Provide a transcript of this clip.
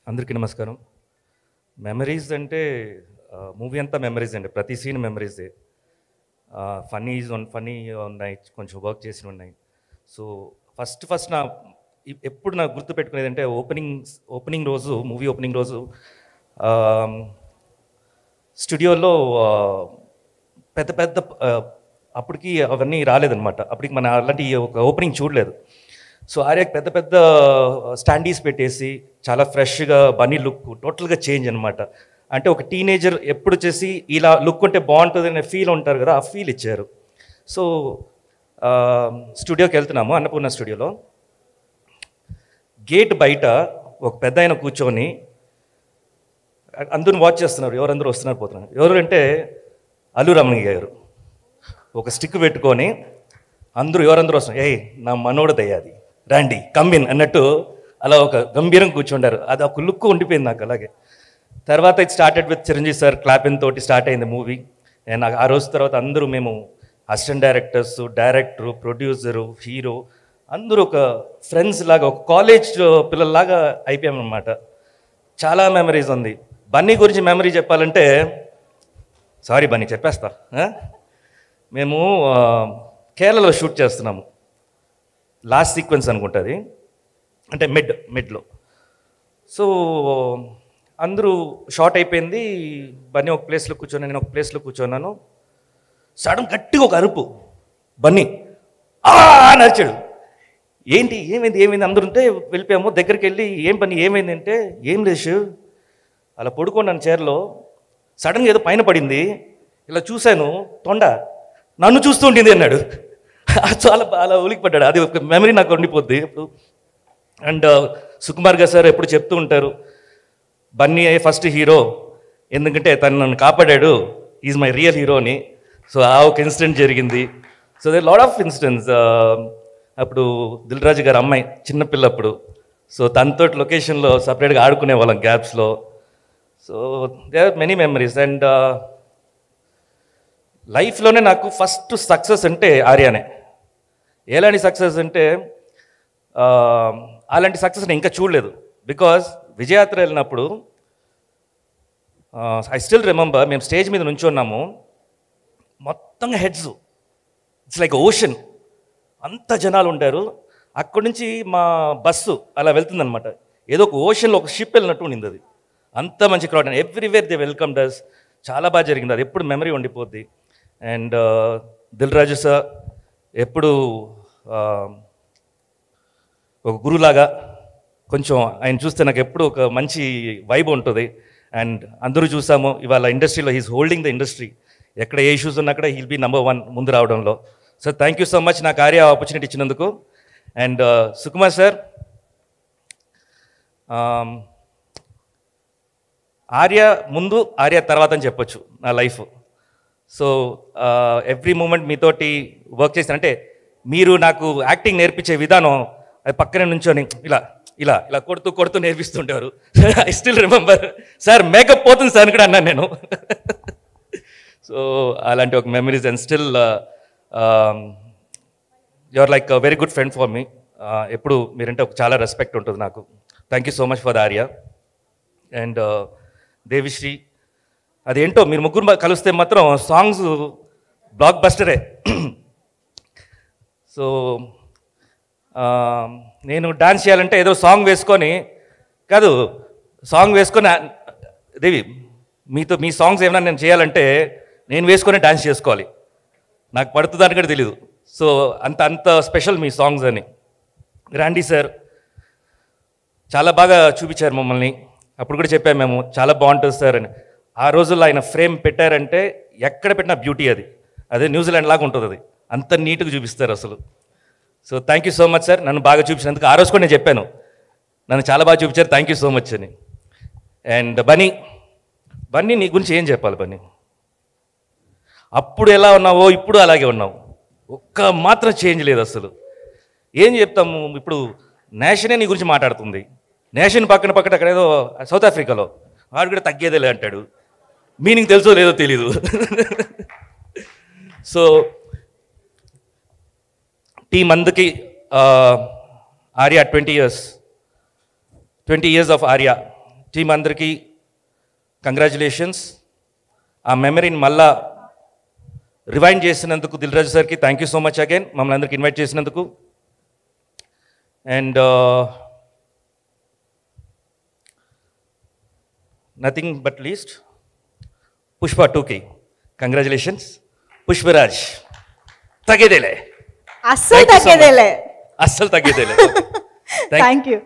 అందరికీ నమస్కారం. మెమరీస్ అంటే మూవీ అంతా మెమరీస్ అండి. ప్రతి సీన్ మెమరీసే. ఫన్నీ ఉన్నాయి, కొంచెం వర్క్ చేసినవి ఉన్నాయి. సో ఫస్ట్ ఎప్పుడు నాకు గుర్తుపెట్టుకునేది అంటే ఓపెనింగ్ రోజు, మూవీ ఓపెనింగ్ రోజు స్టూడియోలో పెద్ద పెద్ద అప్పటికి అవన్నీ రాలేదన్నమాట. అప్పటికి మన అలాంటి ఒక ఓపెనింగ్ చూడలేదు. సో ఆర్యకి పెద్ద పెద్ద స్టాండీస్ పెట్టేసి చాలా ఫ్రెష్గా బన్నీ లుక్ టోటల్గా చేంజ్ అనమాట. అంటే ఒక టీనేజర్ ఎప్పుడు వచ్చేసి ఇలా లుక్ ఉంటే బాగుంటుంది అనే ఫీల్ ఉంటారు కదా, ఆ ఫీల్ ఇచ్చారు. సో స్టూడియోకి వెళ్తున్నాము, అన్నపూర్ణ స్టూడియోలో. గేట్ బయట ఒక పెద్ద ఆయన కూర్చొని అందరూ వాచ్ చేస్తున్నారు, ఎవరందరూ వస్తున్నారు పోతున్నారు. ఎవరు అంటే అల్లు రమణయ్య గారు. ఒక స్టిక్ పెట్టుకొని ఎవరందరూ వస్తున్నారు, ఏయ్ నా మనోడు దయ్యాది రండి కమ్మిన్ అన్నట్టు అలా ఒక గంభీరం కూర్చుంటారు. అది ఒక లుక్ ఉండిపోయింది నాకు. అలాగే తర్వాత it started with Chiranjeevi sir clapping తోటి స్టార్ట్ అయింది మూవీ. అండ్ ఆ రోజు తర్వాత అందరూ మేము assistant directors, director, producer, hero అందరూ ఒక ఫ్రెండ్స్ లాగా, ఒక కాలేజ్ పిల్లల్లాగా అయిపోయామన్నమాట. చాలా మెమరీస్ ఉంది. బన్నీ గురించి మెమరీ చెప్పాలంటే, సారీ బన్నీ చెప్పేస్తా. మేము కేరళలో షూట్ చేస్తున్నాము. లాస్ట్ సీక్వెన్స్ అనుకుంటుంది, అంటే మిడ్లో. సో అందరూ షార్ట్ అయిపోయింది. బన్నీ ఒక ప్లేస్లో కూర్చొని, నేను ఒక ప్లేస్లో కూర్చున్నాను. సడన్ గట్టిగా ఒక అరుపు, బన్నీ నడిచాడు. ఏమైంది అందరూ ఉంటే వెళ్ళిపోయాము. దగ్గరికి వెళ్ళి ఏం బన్నీ ఏమైంది అంటే, ఏం లేదు అలా పడుకున్నాను చైర్లో. సడన్గా ఏదో పైన పడింది, ఇలా చూశాను, తొండ నన్ను చూస్తూ ఉంటుంది అన్నాడు. చాలా అలా ఉలికిపడ్డాడు. అది ఒక మెమరీ నాకు ఉండిపోద్ది ఇప్పుడు. అండ్ సుకుమార్ గారు సార్ ఎప్పుడు చెప్తూ ఉంటారు, బన్నీ ఫస్ట్ హీరో, ఎందుకంటే తను నన్ను కాపాడాడు, ఈజ్ మై రియల్ హీరో అని. సో ఆ ఒక ఇన్సిడెంట్ జరిగింది. So they lot of incidents. అప్పుడు దిల్ రాజు గారు అమ్మాయి చిన్నపిల్లప్పుడు, సో తనతో లొకేషన్లో సపరేట్గా ఆడుకునే వాళ్ళం గ్యాప్స్లో. So they are many memories. And లైఫ్లోనే నాకు ఫస్ట్ సక్సెస్ అంటే ఆర్యానే. ఎలాంటి సక్సెస్ అంటే, అలాంటి సక్సెస్ నేను ఇంకా చూడలేదు. బికాజ్ విజయయాత్ర వెళ్ళినప్పుడు ఐ స్టిల్ రిమెంబర్, మేము స్టేజ్ మీద నుంచున్నాము, మొత్తంగా హెడ్స్, ఇట్స్ లైక్ ఓషన్, అంత జనాలు ఉంటారు. అక్కడి నుంచి మా బస్సు అలా వెళ్తుందనమాట. ఏదో ఒక ఓషన్లో ఒక షిప్ వెళ్ళినట్టు ఉండింది. అది అంత మంచి crowd, and everywhere they welcome does. చాలా బాగా జరిగింది. అది ఎప్పుడు మెమరీ ఉండిపోద్ది. అండ్ దిల్ రాజు సార్ ఎప్పుడు ఒక గురులాగా, కొంచెం ఆయన చూస్తే నాకు ఎప్పుడు ఒక మంచి వైబ్ ఉంటుంది. అండ్ అందరూ చూసాము ఇవాళ ఇండస్ట్రీలో హీస్ హోల్డింగ్ ద ఇండస్ట్రీ. ఎక్కడ ఏ ఇష్యూస్ ఉన్నా అక్కడ హీల్ బీ నంబర్ 1 ముందు రావడంలో. So thank you so much నాకు ఆర్య ఆపర్చునిటీ ఇచ్చినందుకు. అండ్ సుకుమార్ సార్, ఆర్య ముందు ఆర్య తర్వాత అని చెప్పొచ్చు నా లైఫ్. సో ఎవ్రీ మూమెంట్ మీతోటి వర్క్ చేస్తాను. అంటే మీరు నాకు యాక్టింగ్ నేర్పించే విధానం, అది పక్కనే నుంచొని ఇలా ఇలా ఇలా కొడుతూ నేర్పిస్తుంటారు. I still remember, sir makeup పోతుంది సార్ అని కూడా అన్నాను నేను. సో అలాంటి ఒక memories. And still you are like very good friend for me. ఎప్పుడు మీరంటే ఒక చాలా రెస్పెక్ట్ ఉంటుంది నాకు. Thank you so much for the Arya. And Devisri, అదేంటో మీరు ముగ్గురు కలిస్తే మాత్రం సాంగ్స్ బ్లాక్ బస్టరే. సో నేను డాన్స్ చేయాలంటే ఏదో సాంగ్ వేసుకొని కాదు, సాంగ్ వేసుకొని దేవి మీ సాంగ్స్ ఏమైనా నేను చేయాలంటే నేను వేసుకొని డాన్స్ చేసుకోవాలి. నాకు పడుతుందని కూడా తెలీదు. సో అంత స్పెషల్ మీ సాంగ్స్ అని. రాండీ సార్ చాలా బాగా చూపించారు మమ్మల్ని. అప్పుడు కూడా చెప్పాము మేము, చాలా బాగుంటుంది సార్ అని. ఆ రోజుల్లో ఆయన ఫ్రేమ్ పెట్టారంటే ఎక్కడ పెట్టినా బ్యూటీ, అదే న్యూజిలాండ్ లాగా ఉంటుంది. అది అంత నీట్గా చూపిస్తారు అసలు. So thank you so much sir, నన్ను బాగా చూపించినందుకు. ఆ రోజు కూడా నేను చెప్పాను, నన్ను చాలా బాగా చూపించారు, థ్యాంక్ యూ సో మచ్ అని. అండ్ బన్నీ నీ గురించి ఏం చెప్పాలి బన్నీ? అప్పుడు ఎలా ఉన్నావో ఇప్పుడు అలాగే ఉన్నావు, ఒక్క మాత్రం చేంజ్ లేదు అసలు. ఏం చెప్తాము ఇప్పుడు? నేషనే నీ గురించి మాట్లాడుతుంది. నేషన్ పక్కన అక్కడ ఏదో సౌత్ ఆఫ్రికాలో వాడు కూడా తగ్గేదేలే అంటాడు. మీనింగ్ తెలుసో లేదో తెలీదు. సో టీం అందరికి Arya 20 years 20 years of Arya. Team అందరికీ కంగ్రాచులేషన్స్. ఆ మెమరీని మళ్ళా రివైండ్ చేసినందుకు దిల్ రాజు సార్కి thank you so much again, మమ్మల్ని అందరికి ఇన్వైట్ చేసినందుకు. And nothing but least Pushpa 2కి కంగ్రాచులేషన్స్. పుష్పరాజ్ తగ్గేదేలే, అస్సలు తగ్గేదేలే. అస్సలు తగ్గేదేలే. Thank you.